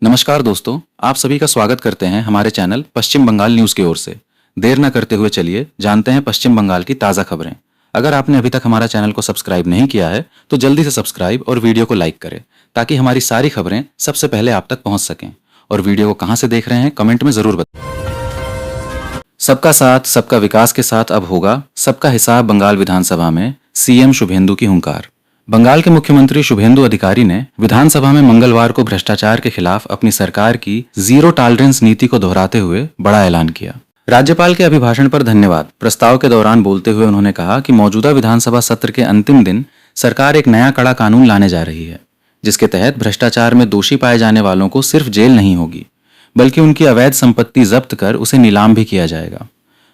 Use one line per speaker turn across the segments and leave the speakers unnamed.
नमस्कार दोस्तों, आप सभी का स्वागत करते हैं हमारे चैनल पश्चिम बंगाल न्यूज की ओर से। देर न करते हुए चलिए जानते हैं पश्चिम बंगाल की ताज़ा खबरें। अगर आपने अभी तक हमारा चैनल को सब्सक्राइब नहीं किया है तो जल्दी से सब्सक्राइब और वीडियो को लाइक करें ताकि हमारी सारी खबरें सबसे पहले आप तक पहुंच सकें। और वीडियो को कहां से देख रहे हैं कमेंट में जरूर बताएं। सबका साथ सबका विकास के साथ अब होगा सबका हिसाब। बंगाल विधानसभा में सीएम शुभेंदु की हुंकार। बंगाल के मुख्यमंत्री शुभेंदु अधिकारी ने विधानसभा में मंगलवार को भ्रष्टाचार के खिलाफ अपनी सरकार की जीरो टॉलरेंस नीति को दोहराते हुए बड़ा ऐलान किया। राज्यपाल के अभिभाषण पर धन्यवाद प्रस्ताव के दौरान बोलते हुए उन्होंने कहा कि मौजूदा विधानसभा सत्र के अंतिम दिन सरकार एक नया कड़ा कानून लाने जा रही है, जिसके तहत भ्रष्टाचार में दोषी पाए जाने वालों को सिर्फ जेल नहीं होगी बल्कि उनकी अवैध संपत्ति जब्त कर उसे नीलाम भी किया जाएगा।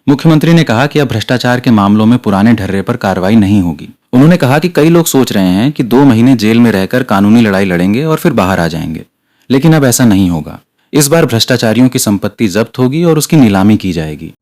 मुख्यमंत्री ने कहा कि अब भ्रष्टाचार के मामलों में पुराने ढर्रे पर कार्रवाई नहीं होगी। उन्होंने कहा कि कई लोग सोच रहे हैं कि 2 महीने जेल में रहकर कानूनी लड़ाई लड़ेंगे और फिर बाहर आ जाएंगे, लेकिन अब ऐसा नहीं होगा। इस बार भ्रष्टाचारियों की संपत्ति जब्त होगी और उसकी नीलामी की जाएगी।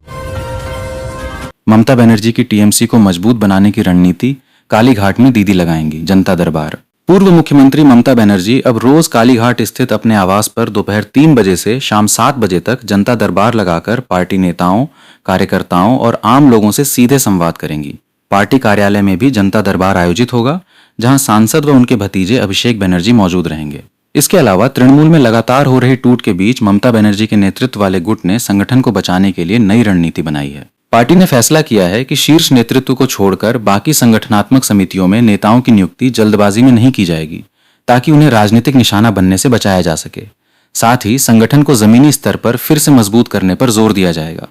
ममता बनर्जी की टीएमसी को मजबूत बनाने की रणनीति, कालीघाट में दीदी लगाएंगी जनता दरबार। पूर्व मुख्यमंत्री ममता बनर्जी अब रोज कालीघाट स्थित अपने आवास पर दोपहर 3 बजे से शाम 7 बजे तक जनता दरबार लगाकर पार्टी नेताओं, कार्यकर्ताओं और आम लोगों से सीधे संवाद करेंगी। पार्टी कार्यालय में भी जनता दरबार आयोजित होगा, जहां सांसद व उनके भतीजे अभिषेक बनर्जी मौजूद रहेंगे। इसके अलावा तृणमूल में लगातार हो रही टूट के बीच ममता बनर्जी के नेतृत्व वाले गुट ने संगठन को बचाने के लिए नई रणनीति बनाई है। पार्टी ने फैसला किया है कि शीर्ष नेतृत्व को छोड़कर बाकी संगठनात्मक समितियों में नेताओं की नियुक्ति जल्दबाजी में नहीं की जाएगी, ताकि उन्हें राजनीतिक निशाना बनने से बचाया जा सके। साथ ही संगठन को जमीनी स्तर पर फिर से मजबूत करने पर जोर दिया जाएगा।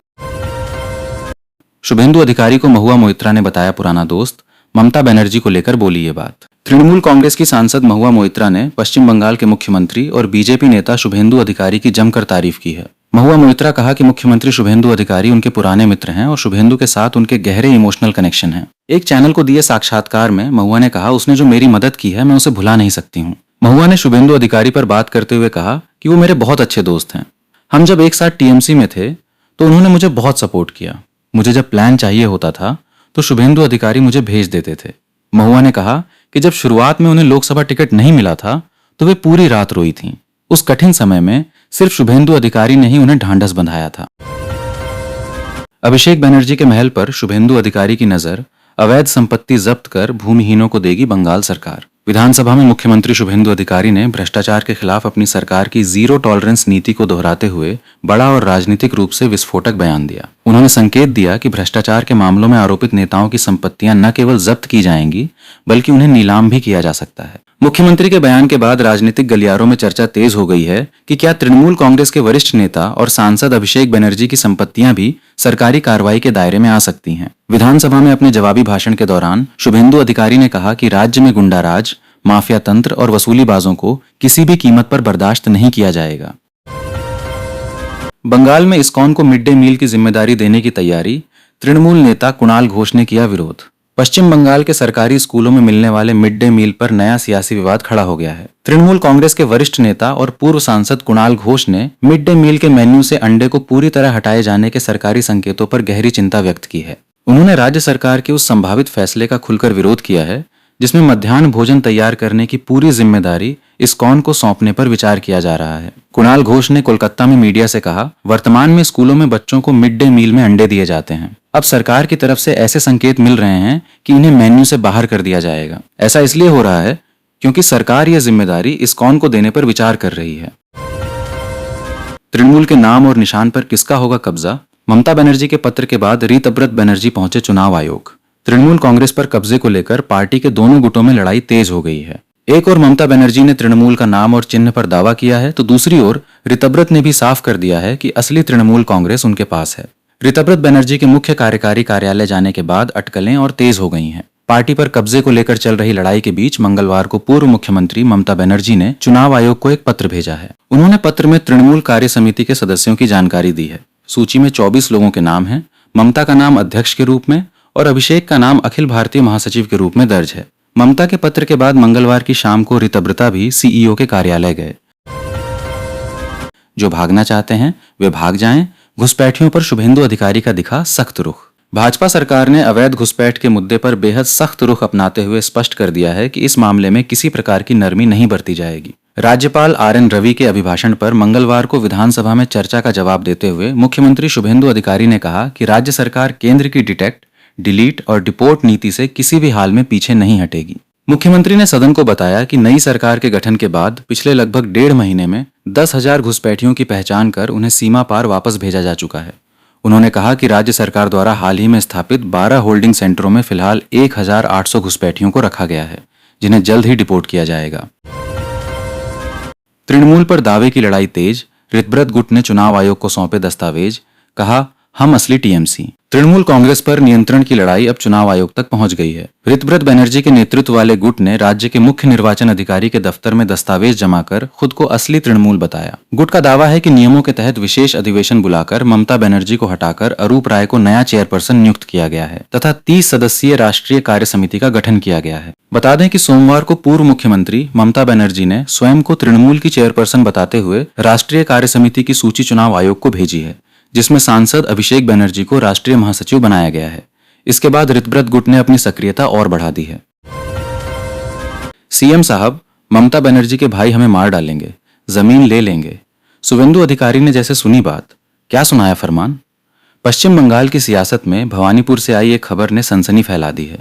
शुभेंदु अधिकारी को महुआ मोइत्रा ने बताया पुराना दोस्त। ममता बनर्जी को लेकर बोली ये बात। तृणमूल कांग्रेस की सांसद महुआ मोइत्रा ने पश्चिम बंगाल के मुख्यमंत्री और बीजेपी नेता शुभेंदु अधिकारी की जमकर तारीफ की है। महुआ मोइत्रा कहा कि मुख्यमंत्री शुभेंदु अधिकारी उनके पुराने मित्र हैं और शुभेंदु के साथ उनके गहरे इमोशनल कनेक्शन हैं। एक चैनल को दिए साक्षात्कार में महुआ ने कहा, उसने जो मेरी मदद की है मैं उसे भुला नहीं सकती हूँ। महुआ ने शुभेंदु अधिकारी पर बात करते हुए कहा कि वो मेरे बहुत अच्छे दोस्त हैं। हम जब एक साथ टीएमसी में थे तो उन्होंने मुझे बहुत सपोर्ट किया। मुझे जब प्लान चाहिए होता था तो शुभेंदु अधिकारी मुझे भेज देते थे। महुआ ने कहा कि जब शुरुआत में उन्हें लोकसभा टिकट नहीं मिला था तो वे पूरी रात रोई थीं। उस कठिन समय में सिर्फ शुभेंदु अधिकारी ने ही उन्हें ढांढस बंधाया था। अभिषेक बनर्जी के महल पर शुभेंदु अधिकारी की नजर। अवैध संपत्ति जब्त कर भूमिहीनों को देगी बंगाल सरकार। विधानसभा में मुख्यमंत्री शुभेंदु अधिकारी ने भ्रष्टाचार के खिलाफ अपनी सरकार की जीरो टॉलरेंस नीति को दोहराते हुए बड़ा और राजनीतिक रूप से विस्फोटक बयान दिया। उन्होंने संकेत दिया कि भ्रष्टाचार के मामलों में आरोपित नेताओं की संपत्तियां न केवल जब्त की जाएंगी बल्कि उन्हें नीलाम भी किया जा सकता है। मुख्यमंत्री के बयान के बाद राजनीतिक गलियारों में चर्चा तेज हो गई है कि क्या तृणमूल कांग्रेस के वरिष्ठ नेता और सांसद अभिषेक बनर्जी की संपत्तियां भी सरकारी कार्रवाई के दायरे में आ सकती हैं। विधानसभा में अपने जवाबी भाषण के दौरान शुभेंदु अधिकारी ने कहा कि राज्य में गुंडाराज, माफिया तंत्र और वसूलीबाजों को किसी भी कीमत पर बर्दाश्त नहीं किया जाएगा। बंगाल में इस्कॉन को मिड डे मील की जिम्मेदारी देने की तैयारी। तृणमूल नेता कुणाल घोष ने किया विरोध। पश्चिम बंगाल के सरकारी स्कूलों में मिलने वाले मिड डे मील पर नया सियासी विवाद खड़ा हो गया है। तृणमूल कांग्रेस के वरिष्ठ नेता और पूर्व सांसद कुणाल घोष ने मिड डे मील के मेन्यू से अंडे को पूरी तरह हटाए जाने के सरकारी संकेतों पर गहरी चिंता व्यक्त की है। उन्होंने राज्य सरकार के उस संभावित फैसले का खुलकर विरोध किया है जिसमें मध्याह्न भोजन तैयार करने की पूरी जिम्मेदारी इस्कॉन को सौंपने पर विचार किया जा रहा है। कुणाल घोष ने कोलकाता में मीडिया से कहा, वर्तमान में स्कूलों में बच्चों को मिड डे मील में अंडे दिए जाते हैं। अब सरकार की तरफ से ऐसे संकेत मिल रहे हैं कि इन्हें मेन्यू से बाहर कर दिया जाएगा। ऐसा इसलिए हो रहा है क्योंकि सरकार यह जिम्मेदारी इस्कॉन को देने पर विचार कर रही है। तृणमूल के नाम और निशान पर किसका होगा कब्जा? ममता बनर्जी के पत्र के बाद रीतब्रत बनर्जी पहुंचे चुनाव आयोग। तृणमूल कांग्रेस पर कब्जे को लेकर पार्टी के दोनों गुटों में लड़ाई तेज हो गई है। एक ओर ममता बनर्जी ने तृणमूल का नाम और चिन्ह पर दावा किया है तो दूसरी ओर ऋतव्रत ने भी साफ कर दिया है कि असली तृणमूल कांग्रेस उनके पास है। ऋतव्रत बनर्जी के मुख्य कार्यकारी कार्यालय जाने के बाद अटकलें और तेज हो गई हैं। पार्टी पर कब्जे को लेकर चल रही लड़ाई के बीच मंगलवार को पूर्व मुख्यमंत्री ममता बनर्जी ने चुनाव आयोग को एक पत्र भेजा है। उन्होंने पत्र में तृणमूल कार्य समिति के सदस्यों की जानकारी दी है। सूची में 24 लोगों के नाम हैं। ममता का नाम अध्यक्ष के रूप में और अभिषेक का नाम अखिल भारतीय महासचिव के रूप में दर्ज है। ममता के पत्र के बाद मंगलवार की शाम को ऋतव्रता भी सीईओ के कार्यालय गए। जो भागना चाहते हैं वे भाग जाएं। घुसपैठियों पर शुभेंदु अधिकारी का दिखा सख्त रुख। भाजपा सरकार ने अवैध घुसपैठ के मुद्दे पर बेहद सख्त रुख अपनाते हुए स्पष्ट कर दिया है कि इस मामले में किसी प्रकार की नरमी नहीं बरती जाएगी। राज्यपाल आर.एन. रवि के अभिभाषण पर मंगलवार को विधानसभा में चर्चा का जवाब देते हुए मुख्यमंत्री शुभेंदु अधिकारी ने कहा कि राज्य सरकार केंद्र की डिटेक्ट, डिलीट और डिपोर्ट नीति से किसी भी हाल में पीछे नहीं हटेगी। मुख्यमंत्री ने सदन को बताया कि नई सरकार के गठन के बाद पिछले लगभग 1.5 महीने में 10,000 घुसपैठियों की पहचान कर उन्हें सीमा पार वापस भेजा जा चुका है। उन्होंने कहा कि राज्य सरकार द्वारा हाल ही में स्थापित 12 होल्डिंग सेंटरों में फिलहाल 1,800 घुसपैठियों को रखा गया है, जिन्हें जल्द ही डिपोर्ट किया जाएगा। तृणमूल पर दावे की लड़ाई तेज, ऋतव्रत गुट ने चुनाव आयोग को सौंपे दस्तावेज, कहा हम असली टीएमसी। तृणमूल कांग्रेस पर नियंत्रण की लड़ाई अब चुनाव आयोग तक पहुंच गई है। ऋतव्रत बनर्जी के नेतृत्व वाले गुट ने राज्य के मुख्य निर्वाचन अधिकारी के दफ्तर में दस्तावेज जमा कर खुद को असली तृणमूल बताया। गुट का दावा है कि नियमों के तहत विशेष अधिवेशन बुलाकर ममता बनर्जी को हटाकर अरूप राय को नया चेयरपर्सन नियुक्त किया गया है तथा 30 सदस्यीय राष्ट्रीय कार्य समिति का गठन किया गया है। बता दें कि सोमवार को पूर्व मुख्यमंत्री ममता बनर्जी ने स्वयं को तृणमूल की चेयरपर्सन बताते हुए राष्ट्रीय कार्य समिति की सूची चुनाव आयोग को भेजी है, जिसमें सांसद अभिषेक बनर्जी को राष्ट्रीय महासचिव बनाया गया है। इसके बाद ऋतव्रत गुट ने अपनी सक्रियता और बढ़ा दी है। सीएम साहब, ममता बनर्जी के भाई हमें मार डालेंगे, जमीन ले लेंगे। शुभेंदु अधिकारी ने जैसे सुनी बात, क्या सुनाया फरमान। पश्चिम बंगाल की सियासत में भवानीपुर से आई एक खबर ने सनसनी फैला दी है।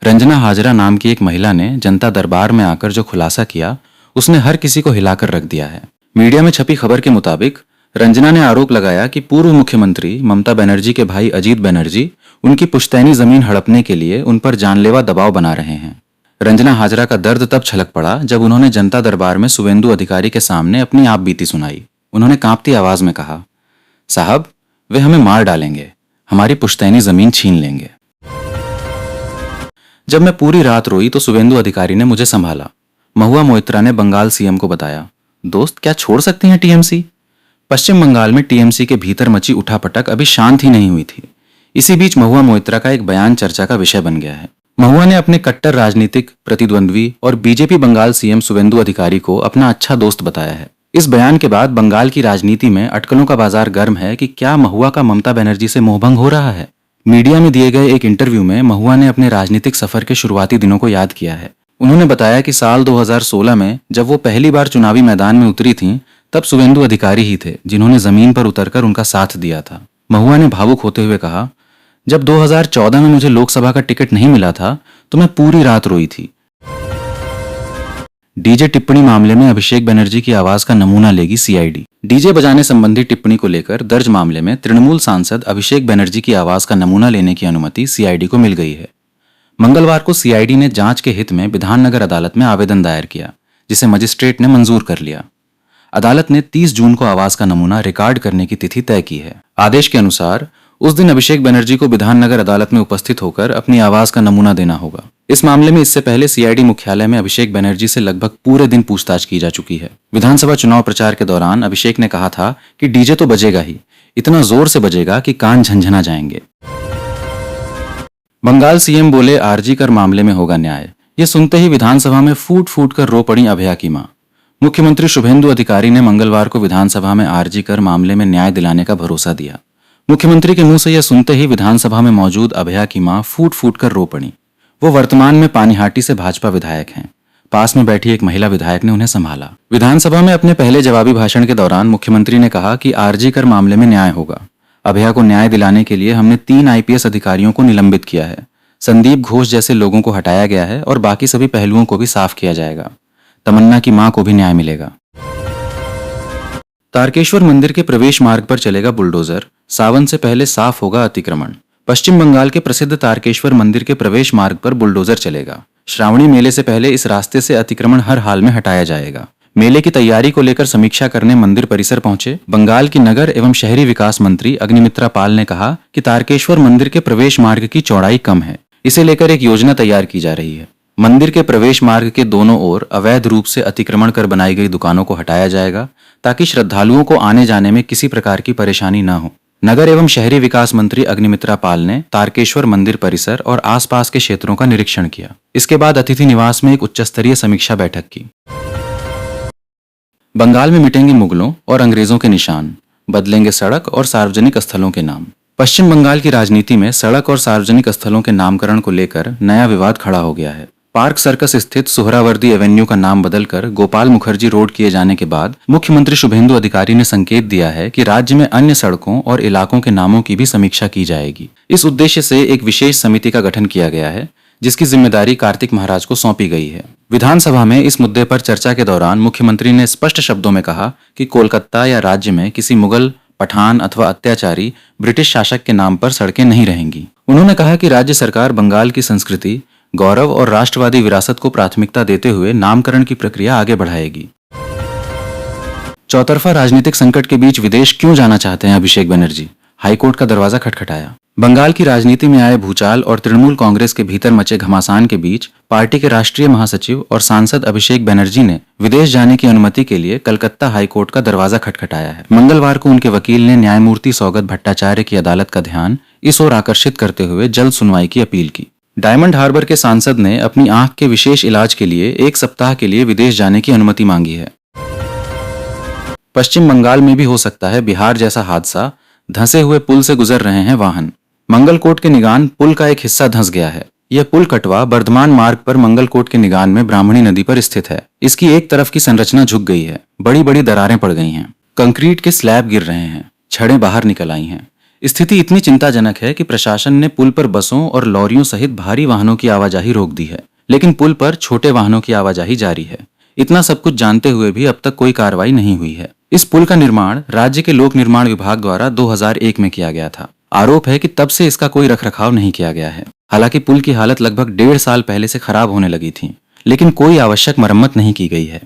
रंजना हाजरा नाम की एक महिला ने जनता दरबार में आकर जो खुलासा किया, उसने हर किसी को हिलाकर रख दिया है। मीडिया में छपी खबर के मुताबिक रंजना ने आरोप लगाया कि पूर्व मुख्यमंत्री ममता बनर्जी के भाई अजीत बनर्जी उनकी पुश्तैनी जमीन हड़पने के लिए उन पर जानलेवा दबाव बना रहे हैं। रंजना हाजरा का दर्द तब छलक पड़ा जब उन्होंने जनता दरबार में शुभेंदु अधिकारी के सामने अपनी आप बीती सुनाई। उन्होंने कांपती आवाज में कहा, साहब वे हमें मार डालेंगे, हमारी पुश्तैनी जमीन छीन लेंगे। जब मैं पूरी रात रोई तो शुभेंदु अधिकारी ने मुझे संभाला। महुआ मोइत्रा ने बंगाल सीएम को बताया, दोस्त क्या छोड़ सकती हैं टीएमसी। पश्चिम बंगाल में टीएमसी के भीतर मची उठापटक अभी शांत ही नहीं हुई थी। इसी बीच महुआ मोइत्रा का एक बयान चर्चा का विषय बन गया है। महुआ ने अपने कट्टर राजनीतिक प्रतिद्वंद्वी और बीजेपी बंगाल सीएम शुभेंदु अधिकारी को अपना अच्छा दोस्त बताया है। इस बयान के बाद बंगाल की राजनीति में अटकलों का बाजार गर्म है कि क्या महुआ का ममता बनर्जी से मोहभंग हो रहा है। मीडिया में दिए गए एक इंटरव्यू में महुआ ने अपने राजनीतिक सफर के शुरुआती दिनों को याद किया है। उन्होंने बताया कि साल 2016 में जब वो पहली बार चुनावी मैदान में उतरी थीं, तब शुभेंदु अधिकारी ही थे जिन्होंने जमीन पर उतरकर उनका साथ दिया था। महुआ ने भावुक होते हुए कहा, जब 2014 में मुझे लोकसभा का टिकट नहीं मिला था तो मैं पूरी रात रोई थी। डीजे टिप्पणी मामले में अभिषेक बनर्जी की आवाज का नमूना लेगी सीआईडी। डीजे बजाने संबंधी टिप्पणी को लेकर दर्ज मामले में तृणमूल सांसद अभिषेक बनर्जी की आवाज का नमूना लेने की अनुमति सीआईडी को मिल गई है। मंगलवार को सीआईडी ने जांच के हित में विधाननगर अदालत में आवेदन दायर किया, जिसे मजिस्ट्रेट ने मंजूर कर लिया। अदालत ने 30 जून को आवाज का नमूना रिकॉर्ड करने की तिथि तय की है। आदेश के अनुसार उस दिन अभिषेक बनर्जी को विधाननगर अदालत में उपस्थित होकर अपनी आवाज का नमूना देना होगा। इस मामले में इससे पहले सीआईडी मुख्यालय में अभिषेक बनर्जी से लगभग पूरे दिन पूछताछ की जा चुकी है। विधानसभा चुनाव प्रचार के दौरान अभिषेक ने कहा था कि डीजे तो बजेगा ही, इतना जोर से बजेगा कि कान झंझना जाएंगे। बंगाल सीएम बोले आरजी कर मामले में होगा न्याय। ये सुनते ही विधानसभा में फूट फूट कर रो पड़ी अभया की मां। मुख्यमंत्री शुभेंदु अधिकारी ने मंगलवार को विधानसभा में आरजी कर मामले में न्याय दिलाने का भरोसा दिया। मुख्यमंत्री के मुंह से यह सुनते ही विधानसभा में मौजूद अभया की मां फूट फूट कर रो पड़ी। वो वर्तमान में पानीहाटी से भाजपा विधायक हैं। पास में बैठी एक महिला विधायक ने उन्हें संभाला। विधानसभा में अपने पहले जवाबी भाषण के दौरान मुख्यमंत्री ने कहा कि आरजी कर मामले में न्याय होगा। अभया को न्याय दिलाने के लिए हमने 3 आईपीएस अधिकारियों को निलंबित किया है। संदीप घोष जैसे लोगों को हटाया गया है और बाकी सभी पहलुओं को भी साफ किया जाएगा। तमन्ना की मां को भी न्याय मिलेगा। तारकेश्वर मंदिर के प्रवेश मार्ग पर चलेगा बुलडोजर, सावन से पहले साफ होगा अतिक्रमण। पश्चिम बंगाल के प्रसिद्ध तारकेश्वर मंदिर के प्रवेश मार्ग पर बुलडोजर चलेगा। श्रावणी मेले से पहले इस रास्ते से अतिक्रमण हर हाल में हटाया जाएगा। मेले की तैयारी को लेकर समीक्षा करने मंदिर परिसर पहुंचे बंगाल की नगर एवं शहरी विकास मंत्री अग्निमित्रा पाल ने कहा कि तारकेश्वर मंदिर के प्रवेश मार्ग की चौड़ाई कम है, इसे लेकर एक योजना तैयार की जा रही है। मंदिर के प्रवेश मार्ग के दोनों ओर अवैध रूप से अतिक्रमण कर बनाई गई दुकानों को हटाया जाएगा, ताकि श्रद्धालुओं को आने जाने में किसी प्रकार की परेशानी न हो। नगर एवं शहरी विकास मंत्री अग्निमित्रा पाल ने तारकेश्वर मंदिर परिसर और आसपास के क्षेत्रों का निरीक्षण किया। इसके बाद अतिथि निवास में एक उच्चस्तरीय समीक्षा बैठक की। बंगाल में मिटेंगे मुगलों और अंग्रेजों के निशान, बदलेंगे सड़क और सार्वजनिक स्थलों के नाम। पश्चिम बंगाल की राजनीति में सड़क और सार्वजनिक स्थलों के नामकरण को लेकर नया विवाद खड़ा हो गया है। पार्क सर्कस स्थित सोहरावर्दी एवेन्यू का नाम बदलकर गोपाल मुखर्जी रोड किए जाने के बाद मुख्यमंत्री शुभेंदु अधिकारी ने संकेत दिया है कि राज्य में अन्य सड़कों और इलाकों के नामों की भी समीक्षा की जाएगी। इस उद्देश्य से एक विशेष समिति का गठन किया गया है, जिसकी जिम्मेदारी कार्तिक महाराज को सौंपी गई है। विधानसभा में इस मुद्दे पर चर्चा के दौरान मुख्यमंत्री ने स्पष्ट शब्दों में कहा कि कोलकाता या राज्य में किसी मुगल, पठान अथवा अत्याचारी ब्रिटिश शासक के नाम पर सड़कें नहीं रहेंगी। उन्होंने कहा कि राज्य सरकार बंगाल की संस्कृति, गौरव और राष्ट्रवादी विरासत को प्राथमिकता देते हुए नामकरण की प्रक्रिया आगे बढ़ाएगी। चौतरफा राजनीतिक संकट के बीच विदेश क्यों जाना चाहते हैं अभिषेक बनर्जी? हाईकोर्ट का दरवाजा खटखटाया। बंगाल की राजनीति में आए भूचाल और तृणमूल कांग्रेस के भीतर मचे घमासान के बीच पार्टी के राष्ट्रीय महासचिव और सांसद अभिषेक बनर्जी ने विदेश जाने की अनुमति के लिए कलकत्ता हाईकोर्ट का दरवाजा खटखटाया है। मंगलवार को उनके वकील ने न्यायमूर्ति सौगत भट्टाचार्य की अदालत का ध्यान इस ओर आकर्षित करते हुए जल्द सुनवाई की अपील की। डायमंड हार्बर के सांसद ने अपनी आंख के विशेष इलाज के लिए 1 सप्ताह के लिए विदेश जाने की अनुमति मांगी है। पश्चिम बंगाल में भी हो सकता है बिहार जैसा हादसा, धंसे हुए पुल से गुजर रहे हैं वाहन। मंगलकोट के निगान पुल का एक हिस्सा धंस गया है। यह पुल कटवा बर्धमान मार्ग पर मंगलकोट के निगान में ब्राह्मणी नदी पर स्थित है। इसकी एक तरफ की संरचना झुक गई है, बड़ी बड़ी दरारें पड़ गई हैं, कंक्रीट के स्लैब गिर रहे हैं, छड़ें बाहर निकल आई हैं। स्थिति इतनी चिंताजनक है कि प्रशासन ने पुल पर बसों और लॉरियों सहित भारी वाहनों की आवाजाही रोक दी है, लेकिन पुल पर छोटे वाहनों की आवाजाही जारी है। इतना सब कुछ जानते हुए भी अब तक कोई कार्रवाई नहीं हुई है। इस पुल का निर्माण राज्य के लोक निर्माण विभाग द्वारा 2001 में किया गया था। आरोप है कि तब से इसका कोई रखरखाव नहीं किया गया है। हालांकि पुल की हालत लगभग 1.5 साल पहले से खराब होने लगी थी, लेकिन कोई आवश्यक मरम्मत नहीं की गई है।